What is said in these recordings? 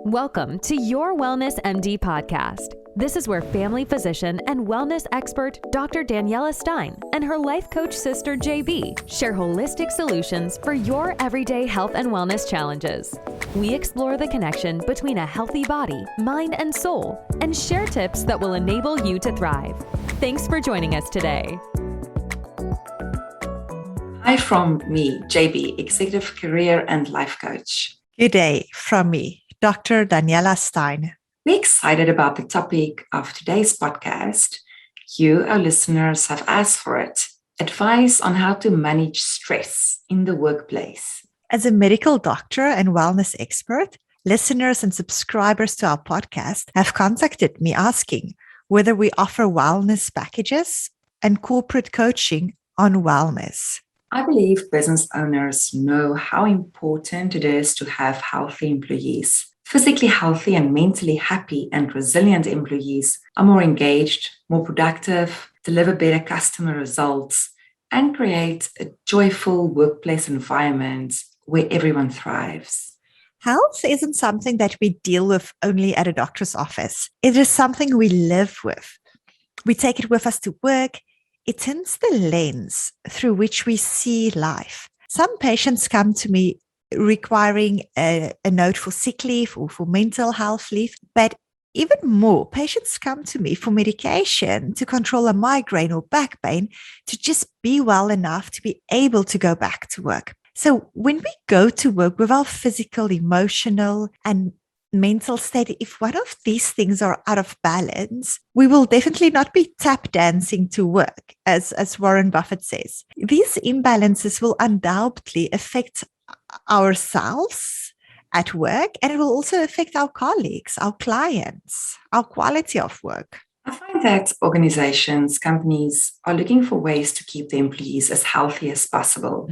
Welcome to Your Wellness MD podcast. This is where family physician and wellness expert Dr. Daniela Steyn and her life coach sister JB share holistic solutions for your everyday health and wellness challenges. We explore the connection between a healthy body, mind, and soul, and share tips that will enable you to thrive. Thanks for joining us today. Hi from me, JB, Executive Career and Life Coach. Good day from me, Dr. Daniela Steyn. We're excited about the topic of today's podcast. You, our listeners, have asked for it. Advice on how to manage stress in the workplace. As a medical doctor and wellness expert, listeners and subscribers to our podcast have contacted me asking whether we offer wellness packages and corporate coaching on wellness. I believe business owners know how important it is to have healthy employees. Physically healthy and mentally happy and resilient employees are more engaged, more productive, deliver better customer results, and create a joyful workplace environment where everyone thrives. Health isn't something that we deal with only at a doctor's office. It is something we live with. We take it with us to work. It tints the lens through which we see life. Some patients come to me requiring a note for sick leave or for mental health leave, but even more, patients come to me for medication to control a migraine or back pain to just be well enough to be able to go back to work. So when we go to work with our physical, emotional, and mental state, if one of these things are out of balance, we will definitely not be tap dancing to work, as Warren Buffett says. These imbalances will undoubtedly affect ourselves at work, and it will also affect our colleagues, our clients, our quality of work. I find that organizations, companies are looking for ways to keep their employees as healthy as possible.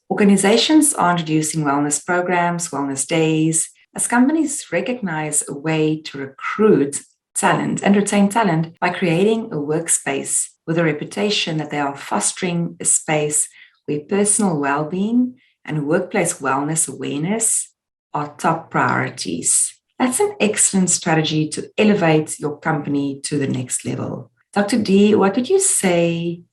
Organizations are introducing wellness programs, wellness days, as companies recognize a way to recruit talent and retain talent by creating a workspace with a reputation that they are fostering a space where personal well-being and workplace wellness awareness are top priorities. That's an excellent strategy to elevate your company to the next level. Dr. D, what would you say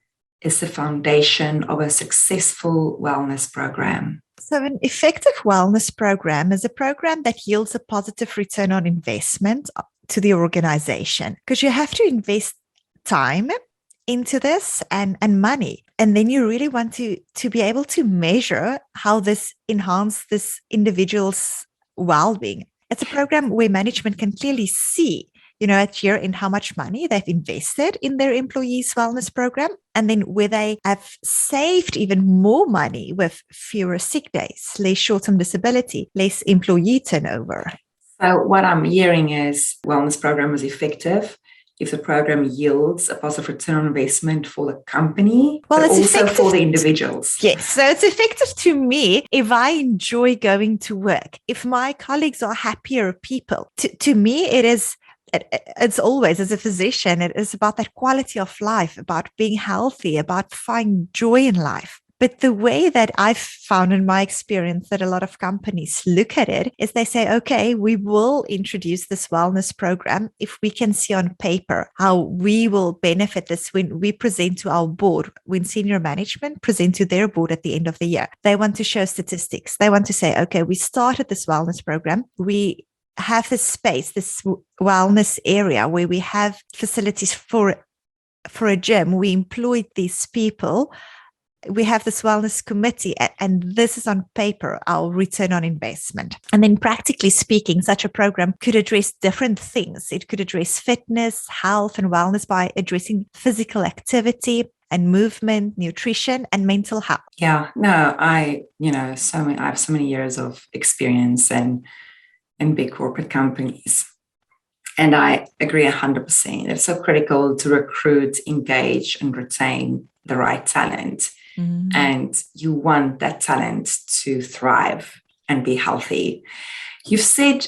is the foundation of a successful wellness program? So an effective wellness program is a program that yields a positive return on investment to the organization, because you have to invest time into this and money. And then you really want to be able to measure how this enhances this individual's well-being. It's a program where management can clearly see, at year in how much money they've invested in their employees' wellness program, and then where they have saved even more money with fewer sick days, less short-term disability, less employee turnover. So what I'm hearing is wellness program is effective if the program yields a positive return on investment for the company, but also for the individuals. Yes, so it's effective to me if I enjoy going to work, if my colleagues are happier people. To me, it's always, as a physician, it is about that quality of life, about being healthy, about finding joy in life. But the way that I've found in my experience that a lot of companies look at it is they say, okay, we will introduce this wellness program if we can see on paper how we will benefit this when we present to our board, when senior management present to their board at the end of the year. They want to show statistics. They want to say, okay, we started this wellness program. We have this space, this wellness area where we have facilities for a gym. We employed these people. We have this wellness committee, and this is on paper, our return on investment. And then practically speaking, such a program could address different things. It could address fitness, health, and wellness by addressing physical activity and movement, nutrition, and mental health. Yeah, no, I have so many years of experience in big corporate companies. And I agree 100%. It's so critical to recruit, engage, and retain the right talent. And you want that talent to thrive and be healthy. You've said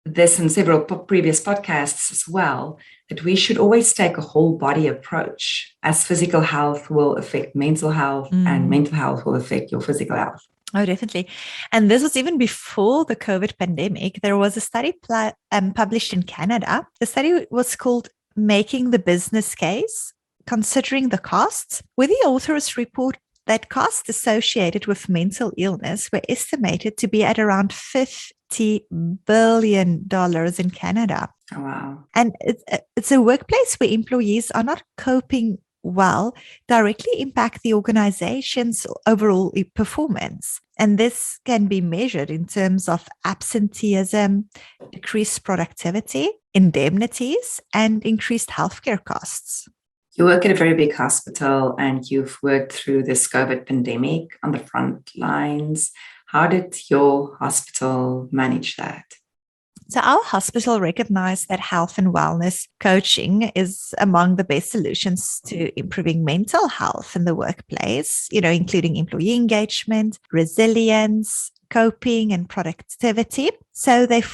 this in several previous podcasts as well, that we should always take a whole body approach, as physical health will affect mental health and mental health will affect your physical health. Oh, definitely. And this was even before the COVID pandemic. There was a study published in Canada. The study was called Making the Business Case, Considering the Costs, where the authors report that costs associated with mental illness were estimated to be at around $50 billion in Canada. Oh, wow. And it's a workplace where employees are not coping well, directly impact the organization's overall performance. And this can be measured in terms of absenteeism, decreased productivity, indemnities, and increased healthcare costs. You work at a very big hospital and you've worked through this COVID pandemic on the front lines. How did your hospital manage that? So our hospital recognized that health and wellness coaching is among the best solutions to improving mental health in the workplace, including employee engagement, resilience, coping, and productivity. So they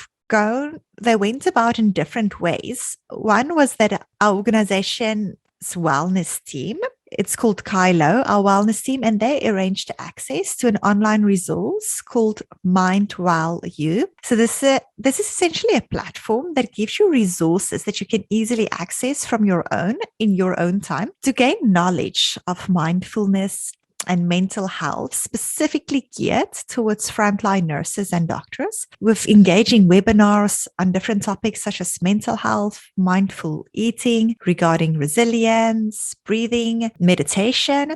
went about in different ways. One was that our organization's wellness team, it's called Kylo, our wellness team, and they arranged access to an online resource called Mind Well You. So this is essentially a platform that gives you resources that you can easily access in your own time to gain knowledge of mindfulness and mental health, specifically geared towards frontline nurses and doctors, with engaging webinars on different topics such as mental health, mindful eating, regarding resilience, breathing, meditation.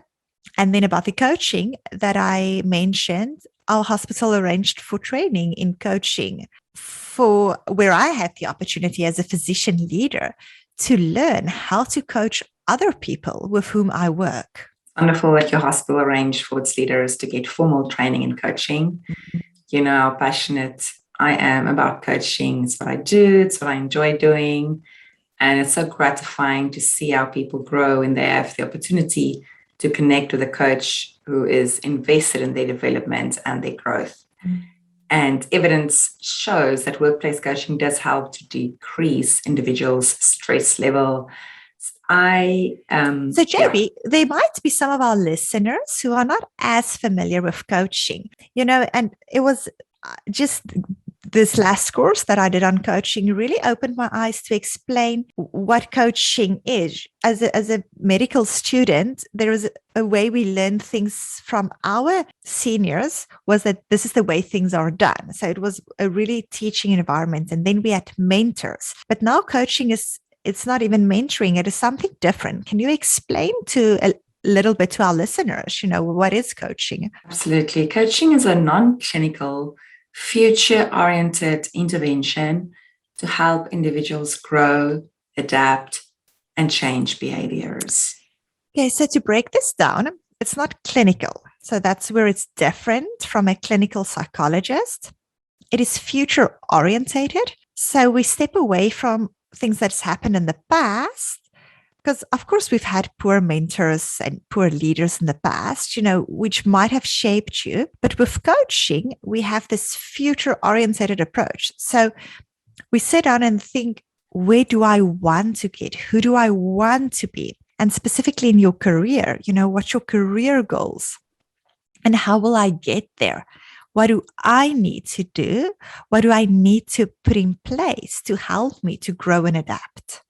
And then about the coaching that I mentioned, our hospital arranged for training in coaching for where I had the opportunity as a physician leader to learn how to coach other people with whom I work. Wonderful that your hospital arranged for its leaders to get formal training in coaching. Mm-hmm. You know how passionate I am about coaching. It's what I do. It's what I enjoy doing. And it's so gratifying to see how people grow and they have the opportunity to connect with a coach who is invested in their development and their growth. Mm-hmm. And evidence shows that workplace coaching does help to decrease individuals' stress level. So JB, there might be some of our listeners who are not as familiar with coaching, and it was just this last course that I did on coaching really opened my eyes to explain what coaching is. As a medical student, there is a way we learn things from our seniors was that this is the way things are done. So it was a really teaching environment. And then we had mentors. But now coaching it's not even mentoring. It is something different. Can you explain a little bit to our listeners, what is coaching? Absolutely. Coaching is a non-clinical, future-oriented intervention to help individuals grow, adapt, and change behaviors. Okay, so to break this down, it's not clinical. So that's where it's different from a clinical psychologist. It is future-orientated. So we step away from things that's happened in the past, because of course we've had poor mentors and poor leaders in the past, which might have shaped you. But with coaching, we have this future-oriented approach. So we sit down and think, where do I want to get? Who do I want to be? And specifically in your career, what's your career goals? And how will I get there? What do I need to do? What do I need to put in place to help me to grow and adapt?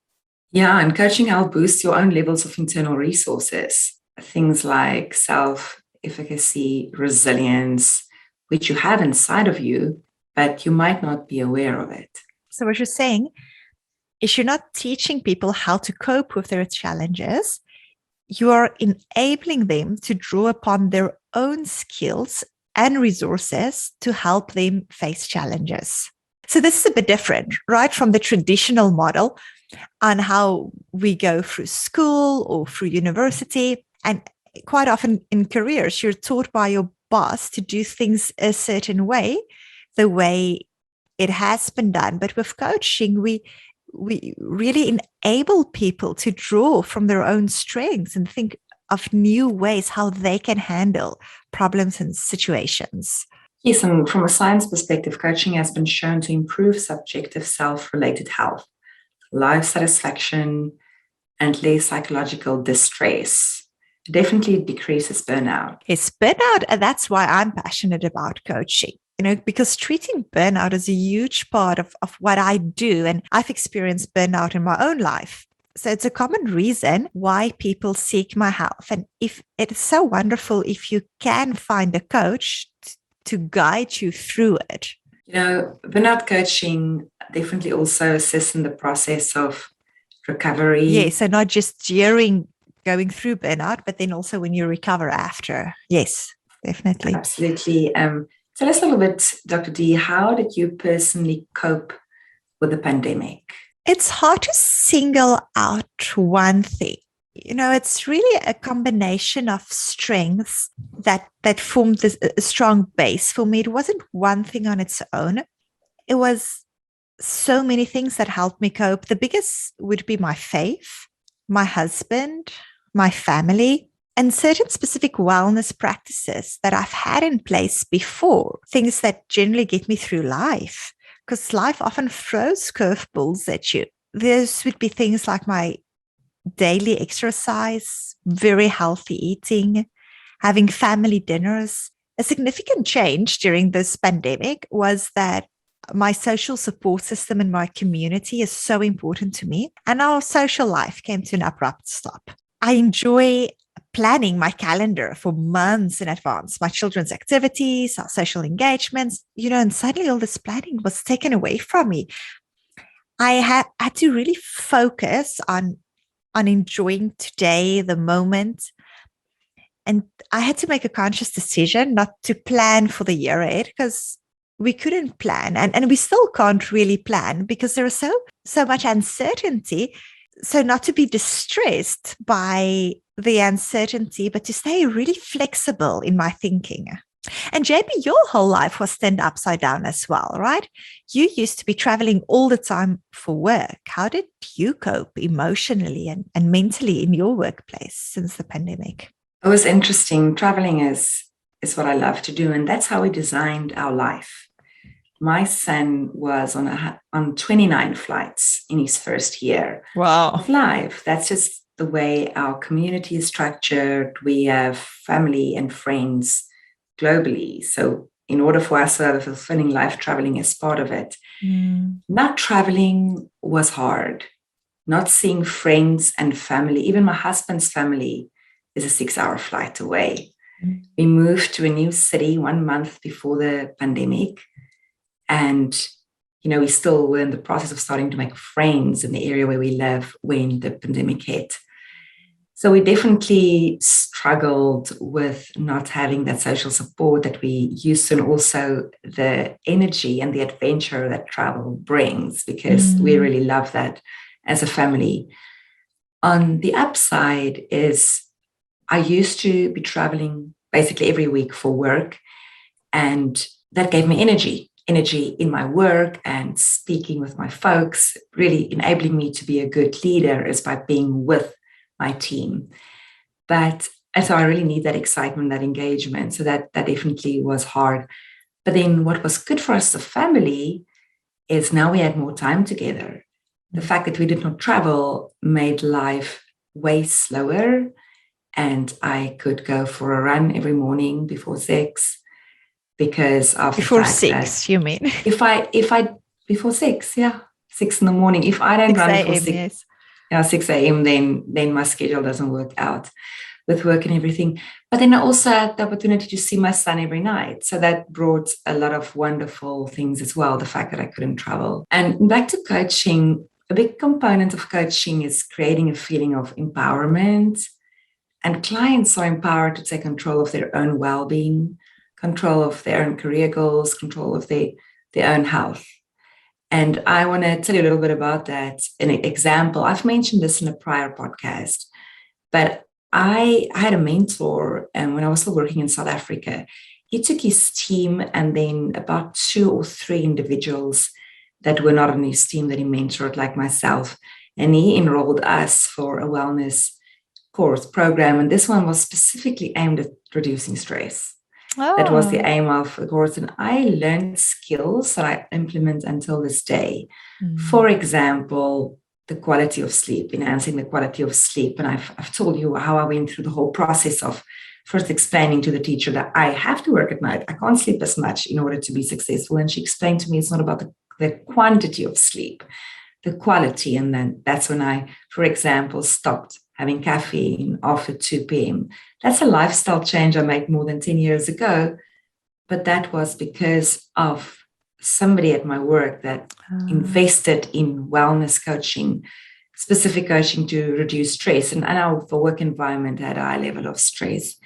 Yeah, and coaching helps boost your own levels of internal resources. Things like self-efficacy, resilience, which you have inside of you, but you might not be aware of it. So what you're saying is you're not teaching people how to cope with their challenges. You are enabling them to draw upon their own skills and resources to help them face challenges. So this is a bit different, right, from the traditional model on how we go through school or through university. And quite often in careers, you're taught by your boss to do things a certain way, the way it has been done. But with coaching, we really enable people to draw from their own strengths and think of new ways how they can handle problems and situations. Yes, and from a science perspective, coaching has been shown to improve subjective self-related health, life satisfaction, and less psychological distress. definitely decreases burnout. Yes, burnout, and that's why I'm passionate about coaching. Because treating burnout is a huge part of what I do. And I've experienced burnout in my own life. So it's a common reason why people seek my help. And if it's so wonderful if you can find a coach to guide you through it. Burnout coaching definitely also assists in the process of recovery. Yes, so not just during going through burnout, but then also when you recover after. Yes, definitely. Absolutely. Tell us a little bit, Dr. D, how did you personally cope with the pandemic? It's hard to single out one thing. It's really a combination of strengths that formed this a strong base for me. It wasn't one thing on its own. It was so many things that helped me cope. The biggest would be my faith, my husband, my family, and certain specific wellness practices that I've had in place before, things that generally get me through life, because life often throws curveballs at you. Those would be things like my daily exercise, very healthy eating, having family dinners. A significant change during this pandemic was that my social support system in my community is so important to me, and our social life came to an abrupt stop. I enjoy planning my calendar for months in advance, my children's activities, our social engagements, and suddenly all this planning was taken away from me. I had to really focus on enjoying today, the moment. And I had to make a conscious decision not to plan for the year ahead, because we couldn't plan, and we still can't really plan because there is so much uncertainty. So not to be distressed by the uncertainty, but to stay really flexible in my thinking. And JB, your whole life was turned upside down as well, right? You used to be traveling all the time for work. How did you cope emotionally and mentally in your workplace since the pandemic? It was interesting. Traveling is what I love to do, and that's how we designed our life. My son was on 29 flights in his first year of life. That's just the way our community is structured. We have family and friends globally. So in order for us to have a fulfilling life, traveling is part of it. Not traveling was hard. Not seeing friends and family, even my husband's family is a 6-hour flight away. We moved to a new city 1 month before the pandemic. And, we still were in the process of starting to make friends in the area where we live when the pandemic hit. So we definitely struggled with not having that social support that we used to, and also the energy and the adventure that travel brings, because we really love that as a family. On the upside is I used to be traveling basically every week for work, and that gave me energy in my work and speaking with my folks. Really enabling me to be a good leader is by being with my team. And so I really need that excitement, that engagement. So that definitely was hard. But then what was good for us as a family is now we had more time together. The fact that we did not travel made life way slower, and I could go for a run every morning before 6. Because of before 6, you mean? If I before 6, 6 in the morning. If I don't run before 6, yes. 6 a.m., then my schedule doesn't work out with work and everything. But then I also had the opportunity to see my son every night. So that brought a lot of wonderful things as well, the fact that I couldn't travel. And back to coaching, a big component of coaching is creating a feeling of empowerment. And clients are empowered to take control of their own well-being, control of their own career goals, control of their own health. And I want to tell you a little bit about that. An example, I've mentioned this in a prior podcast, but I had a mentor, and when I was still working in South Africa, he took his team and then about 2 or 3 individuals that were not on his team that he mentored, like myself, and he enrolled us for a wellness course program. And this one was specifically aimed at reducing stress. That was the aim of the course. And I learned skills that I implement until this day. For example, the quality of sleep, enhancing the quality of sleep. And I've told you how I went through the whole process of first explaining to the teacher that I have to work at night. I can't sleep as much in order to be successful. And she explained to me it's not about the quantity of sleep, the quality. And then that's when I, for example, stopped having caffeine after 2 p.m. That's a lifestyle change I made more than 10 years ago. But that was because of somebody at my work that invested in wellness coaching, specific coaching to reduce stress. And our work environment had a high level of stress.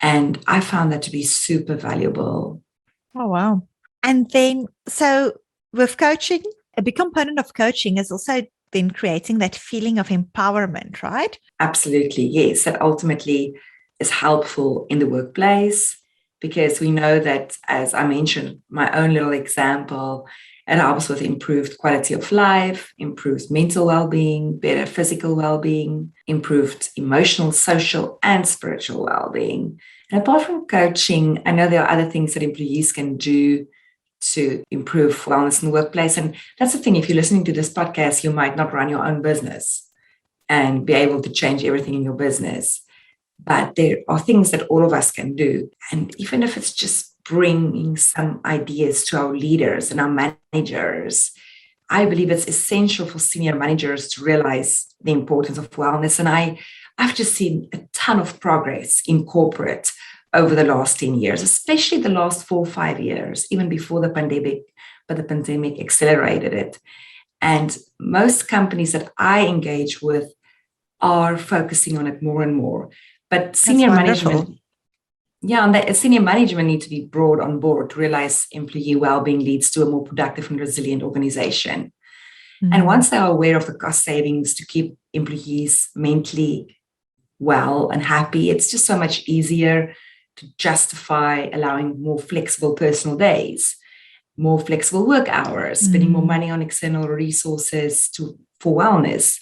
And I found that to be super valuable. Oh, wow. And then, so with coaching, a big component of coaching is also then creating that feeling of empowerment, right? Absolutely, yes. That ultimately is helpful in the workplace, because we know that, as I mentioned, my own little example, it helps with improved quality of life, improved mental well-being, better physical well-being, improved emotional, social, and spiritual well-being. And apart from coaching, I know there are other things that employees can do to improve wellness in the workplace. And that's the thing, if you're listening to this podcast, you might not run your own business and be able to change everything in your business. But there are things that all of us can do. And even if it's just bringing some ideas to our leaders and our managers, I believe it's essential for senior managers to realize the importance of wellness. And I've just seen a ton of progress in corporate over the last 10 years, especially the last 4 or 5 years, even before the pandemic, but the pandemic accelerated it. And most companies that I engage with are focusing on it more and more. But senior management, and senior management need to be brought on board to realize employee well-being leads to a more productive and resilient organization. Mm-hmm. And once they are aware of the cost savings to keep employees mentally well and happy, it's just so much easier to justify allowing more flexible personal days, more flexible work hours, spending more money on external resources for wellness.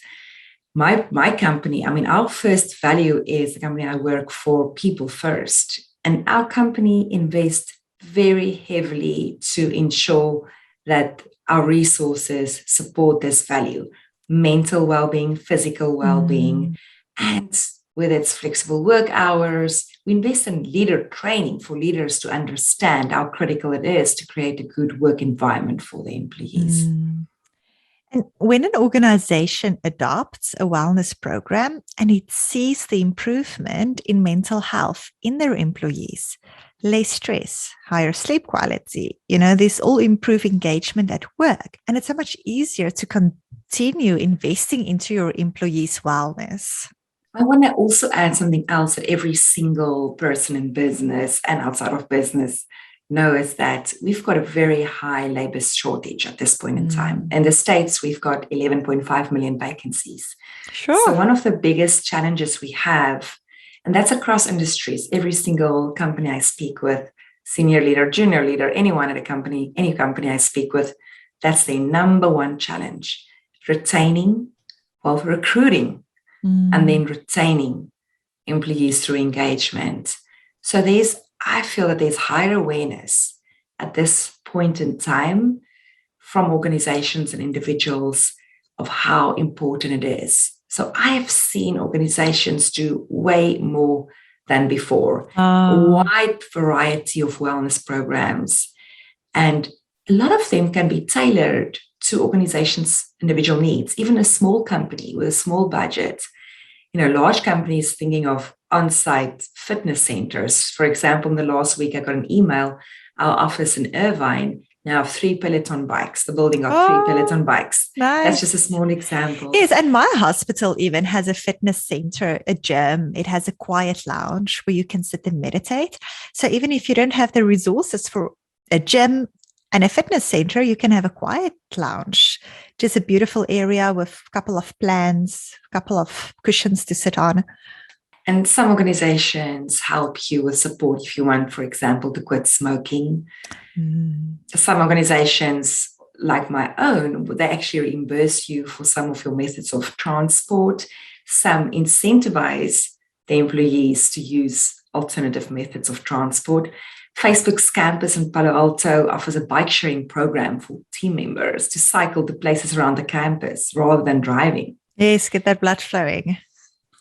My company, our first value is the company I work for, people first. And our company invests very heavily to ensure that our resources support this value: mental well-being, physical well-being, and whether it's flexible work hours. We invest in leader training for leaders to understand how critical it is to create a good work environment for the employees. And when an organization adopts a wellness program and it sees the improvement in mental health in their employees, less stress, higher sleep quality, this all improve engagement at work. And it's so much easier to continue investing into your employees' wellness. I want to also add something else that every single person in business and outside of business knows, that we've got a very high labor shortage at this point in time. In the States, we've got 11.5 million vacancies. Sure. So one of the biggest challenges we have, and that's across industries, every single company I speak with, senior leader, junior leader, anyone at a company, any company I speak with, that's their number one challenge: recruiting, and then retaining employees through engagement. So I feel that there's higher awareness at this point in time from organizations and individuals of how important it is. So I have seen organizations do way more than before, a wide variety of wellness programs. And a lot of them can be tailored to organizations' individual needs. Even a small company with a small budget, large companies thinking of on-site fitness centers. For example, in the last week, I got an email. Our office in Irvine now have 3 Peloton bikes. The building got 3 Peloton bikes. Nice. That's just a small example. Yes, and my hospital even has a fitness center, a gym. It has a quiet lounge where you can sit and meditate. So even if you don't have the resources for a gym and a fitness center, you can have a quiet lounge. Just a beautiful area with a couple of plants, a couple of cushions to sit on. And some organizations help you with support if you want, for example, to quit smoking. Some organizations, like my own, they actually reimburse you for some of your methods of transport. Some incentivize the employees to use alternative methods of transport. Facebook's campus in Palo Alto offers a bike sharing program for team members to cycle to places around the campus rather than driving. Yes, get that blood flowing.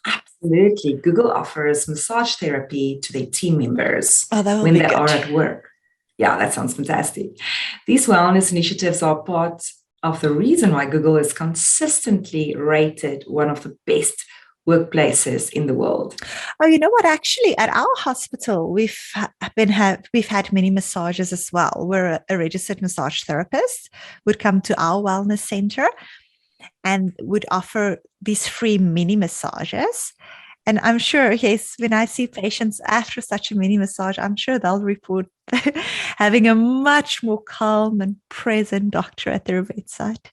Absolutely. Google offers massage therapy to their team members when they are at work. Yeah, that sounds fantastic. These wellness initiatives are part of the reason why Google is consistently rated one of the best workplaces in the world. Oh, you know what? Actually, at our hospital, we've had many massages as well, where a registered massage therapist would come to our wellness center and would offer these free mini massages. And I'm sure, yes, when I see patients after such a mini massage, I'm sure they'll report having a much more calm and present doctor at their bedside.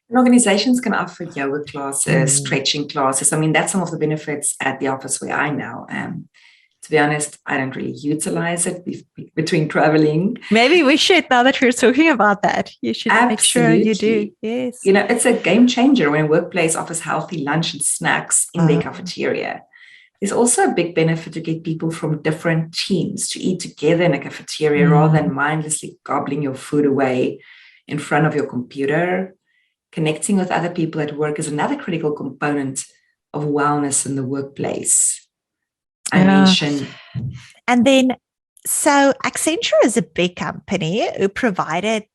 And organizations can offer yoga classes, stretching classes. I mean, that's some of the benefits at the office where I now am. To be honest, I don't really utilize it between traveling. Maybe we should, now that we're talking about that. You should make sure you do. Yes. You know, it's a game changer when a workplace offers healthy lunch and snacks in their cafeteria. There's also a big benefit to get people from different teams to eat together in a cafeteria rather than mindlessly gobbling your food away in front of your computer. Connecting with other people at work is another critical component of wellness in the workplace. I mentioned. And then, so Accenture is a big company who provides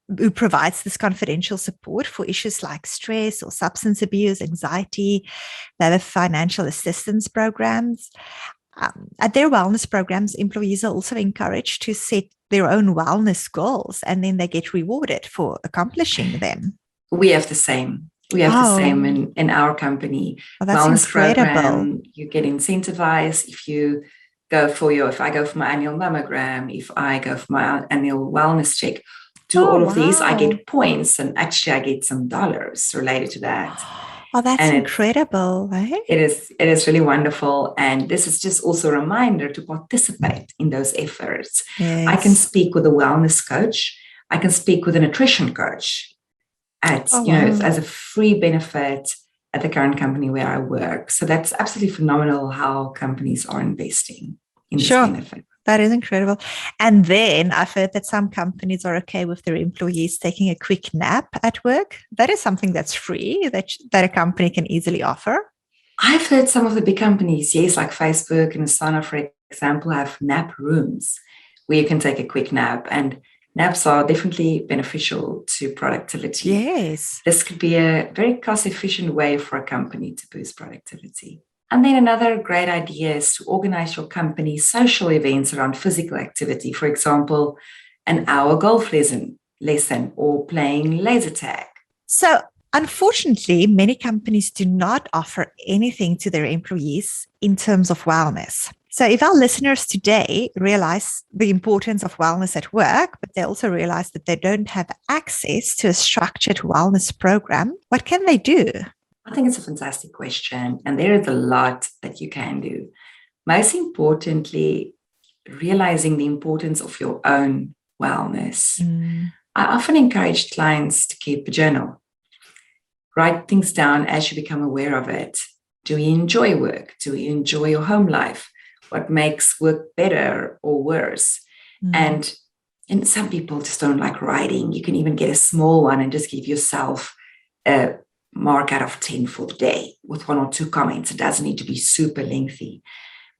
this confidential support for issues like stress or substance abuse, anxiety. They have financial assistance programs. At their wellness programs, employees are also encouraged to set their own wellness goals, and then they get rewarded for accomplishing them. We have the same. We have the same in our company. That's wellness incredible. Program, you get incentivized if you go for if I go for my annual mammogram, if I go for my annual wellness check, all of these, I get points, and actually I get some dollars related to that. Oh, that's incredible, right? It is really wonderful. And this is just also a reminder to participate in those efforts. Yes. I can speak with a wellness coach. I can speak with a nutrition coach as a free benefit at the current company where I work. So that's absolutely phenomenal how companies are investing in this benefit. That is incredible. And then I've heard that some companies are okay with their employees taking a quick nap at work. That is something that's free, that a company can easily offer. I've heard some of the big companies, yes, like Facebook and Asana, for example, have nap rooms where you can take a quick nap. And naps are definitely beneficial to productivity. Yes. This could be a very cost-efficient way for a company to boost productivity. And then another great idea is to organize your company's social events around physical activity. For example, an hour golf lesson or playing laser tag. So unfortunately, many companies do not offer anything to their employees in terms of wellness. So if our listeners today realize the importance of wellness at work, but they also realize that they don't have access to a structured wellness program, what can they do? I think it's a fantastic question, and there is a lot that you can do. Most importantly, realizing the importance of your own wellness. I often encourage clients to keep a journal. Write things down as you become aware of it. Do you enjoy work? Do you enjoy your home life? What makes work better or worse? And some people just don't like writing. You can even get a small one and just give yourself a mark out of 10 for the day with 1 or 2 comments. It doesn't need to be super lengthy.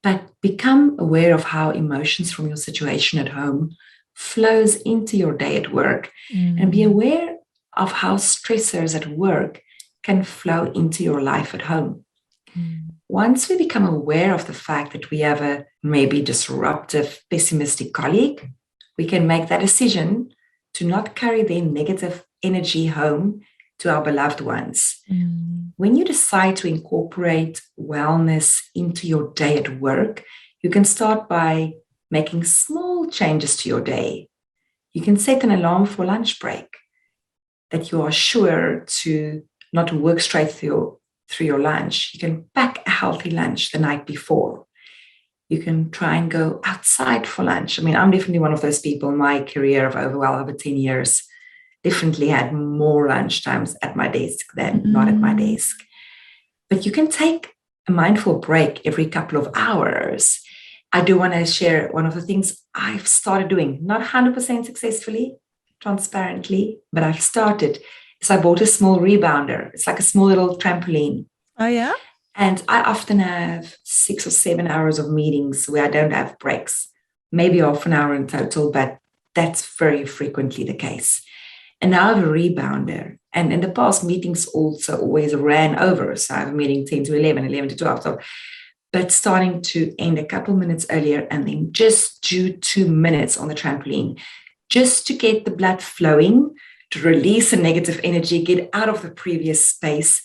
But become aware of how emotions from your situation at home flows into your day at work. And be aware of how stressors at work can flow into your life at home. Once we become aware of the fact that we have a maybe disruptive, pessimistic colleague, we can make that decision to not carry their negative energy home to our beloved ones. When you decide to incorporate wellness into your day at work, you can start by making small changes to your day. You can set an alarm for lunch break that you are sure to not work straight through your lunch. You can pack a healthy lunch the night before. You can try and go outside for lunch. I mean, I'm definitely one of those people in my career of over 10 years, definitely had more lunch times at my desk than not at my desk. But you can take a mindful break every couple of hours I do want to share one of the things I've started doing, not 100% successfully, transparently, but I've started. So I bought a small rebounder. It's like a small little trampoline. Oh, yeah? And I often have 6 or 7 hours of meetings where I don't have breaks, maybe half an hour in total, but that's very frequently the case. And now I have a rebounder. And in the past, meetings also always ran over. So I have a meeting 10 to 11, 11 to 12. So, but starting to end a couple minutes earlier and then just do 2 minutes on the trampoline, just to get the blood flowing, to release the negative energy, get out of the previous space,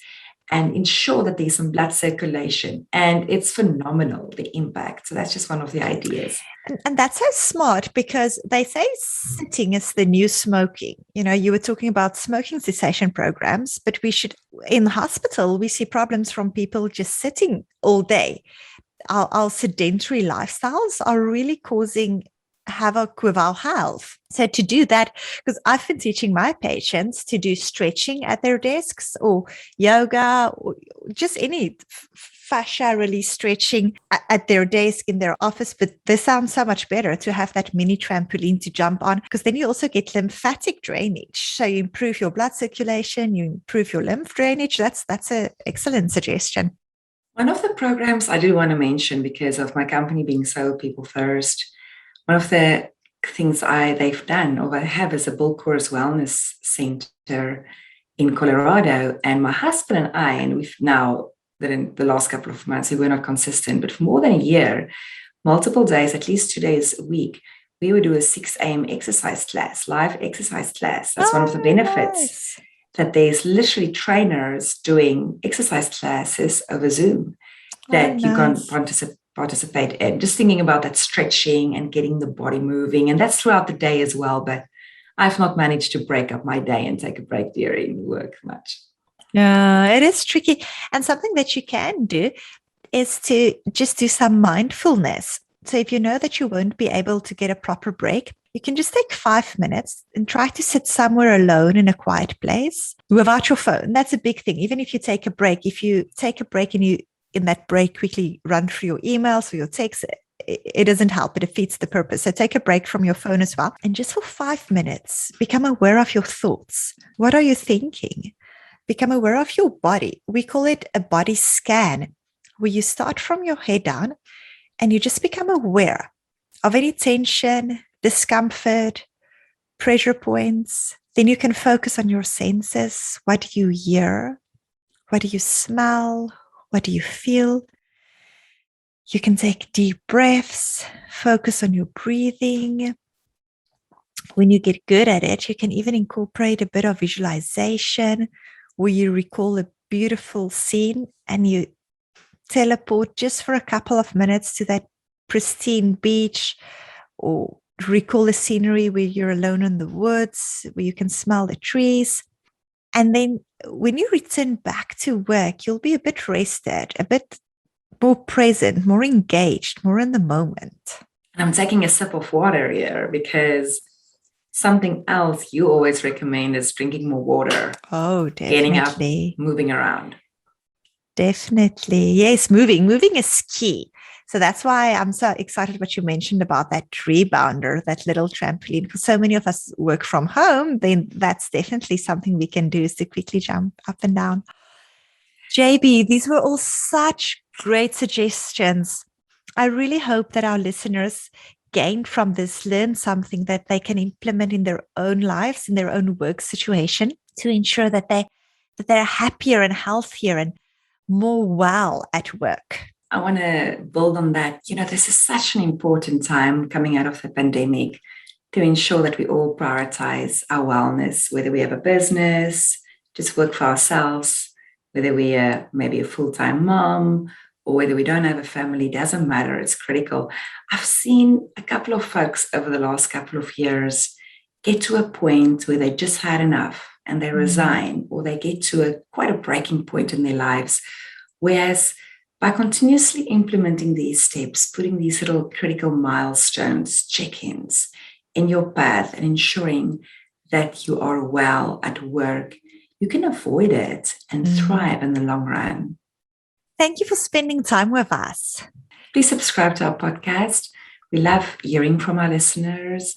and ensure that there's some blood circulation. And it's phenomenal, the impact. So that's just one of the ideas. And that's so smart, because they say sitting is the new smoking. You know, you were talking about smoking cessation programs, but in the hospital, we see problems from people just sitting all day. Our sedentary lifestyles are really causing havoc with our health. So to do that, because I've been teaching my patients to do stretching at their desks, or yoga, or just any fascia release stretching at their desk in their office. But this sounds so much better to have that mini trampoline to jump on, because then you also get lymphatic drainage. So you improve your blood circulation, you improve your lymph drainage. That's an excellent suggestion. One of the programs I do want to mention, because of my company being so people first, one of the things they've done, or they have, is a Bill Coors Wellness Center in Colorado. And my husband and I, and we've now, that in the last couple of months, we were not consistent, but for more than a year, multiple days, at least 2 days a week, we would do a 6 a.m. exercise class, live exercise class. That's one of the benefits. Nice. That there's literally trainers doing exercise classes over Zoom that you can participate in. Just thinking about that stretching and getting the body moving. And that's throughout the day as well. But I've not managed to break up my day and take a break during work much. Yeah, it is tricky. And something that you can do is to just do some mindfulness. So if you know that you won't be able to get a proper break, you can just take 5 minutes and try to sit somewhere alone in a quiet place without your phone. That's a big thing. Even if you take a break, and you in that break quickly run through your emails or your texts, it doesn't help. It defeats the purpose. So take a break from your phone as well. And just for 5 minutes, become aware of your thoughts. What are you thinking? Become aware of your body. We call it a body scan, where you start from your head down and you just become aware of any tension, discomfort, pressure points. Then you can focus on your senses. What do you hear? What do you smell? What do you feel? You can take deep breaths, focus on your breathing. When you get good at it, you can even incorporate a bit of visualization, where you recall a beautiful scene and you teleport just for a couple of minutes to that pristine beach, or recall a scenery where you're alone in the woods, where you can smell the trees. And then when you return back to work, you'll be a bit rested, a bit more present, more engaged, more in the moment. I'm taking a sip of water here, because something else you always recommend is drinking more water. Oh, definitely. Getting up, moving around. Definitely. Yes, moving is key. So that's why I'm so excited what you mentioned about that rebounder, that little trampoline, because so many of us work from home. Then that's definitely something we can do, is to quickly jump up and down. JB, these were all such great suggestions. I really hope that our listeners gained from this, learn something that they can implement in their own lives, in their own work situation, to ensure that they're happier and healthier and more well at work. I want to build on that. This is such an important time coming out of the pandemic to ensure that we all prioritize our wellness, whether we have a business, just work for ourselves, whether we are maybe a full-time mom, or whether we don't have a family, doesn't matter. It's critical. I've seen a couple of folks over the last couple of years get to a point where they just had enough and they resign, or they get to quite a breaking point in their lives. Whereas by continuously implementing these steps, putting these little critical milestones, check-ins in your path, and ensuring that you are well at work, you can avoid it and thrive in the long run. Thank you for spending time with us. Please subscribe to our podcast. We love hearing from our listeners.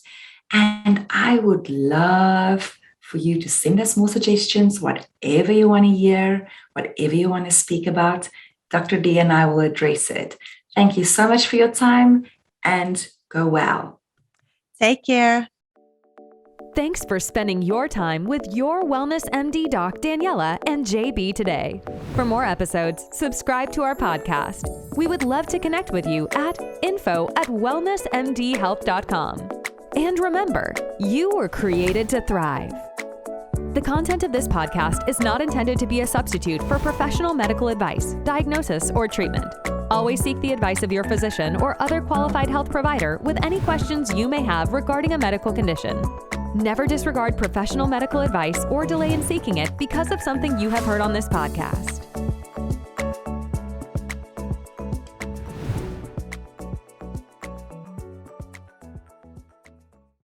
And I would love for you to send us more suggestions, whatever you want to hear, whatever you want to speak about. Dr. D and I will address it. Thank you so much for your time and go well. Take care. Thanks for spending your time with your Wellness MD Doc Daniela and JB today. For more episodes, subscribe to our podcast. We would love to connect with you at info@wellnessmdhealth.com. And remember, you were created to thrive. The content of this podcast is not intended to be a substitute for professional medical advice, diagnosis, or treatment. Always seek the advice of your physician or other qualified health provider with any questions you may have regarding a medical condition. Never disregard professional medical advice or delay in seeking it because of something you have heard on this podcast.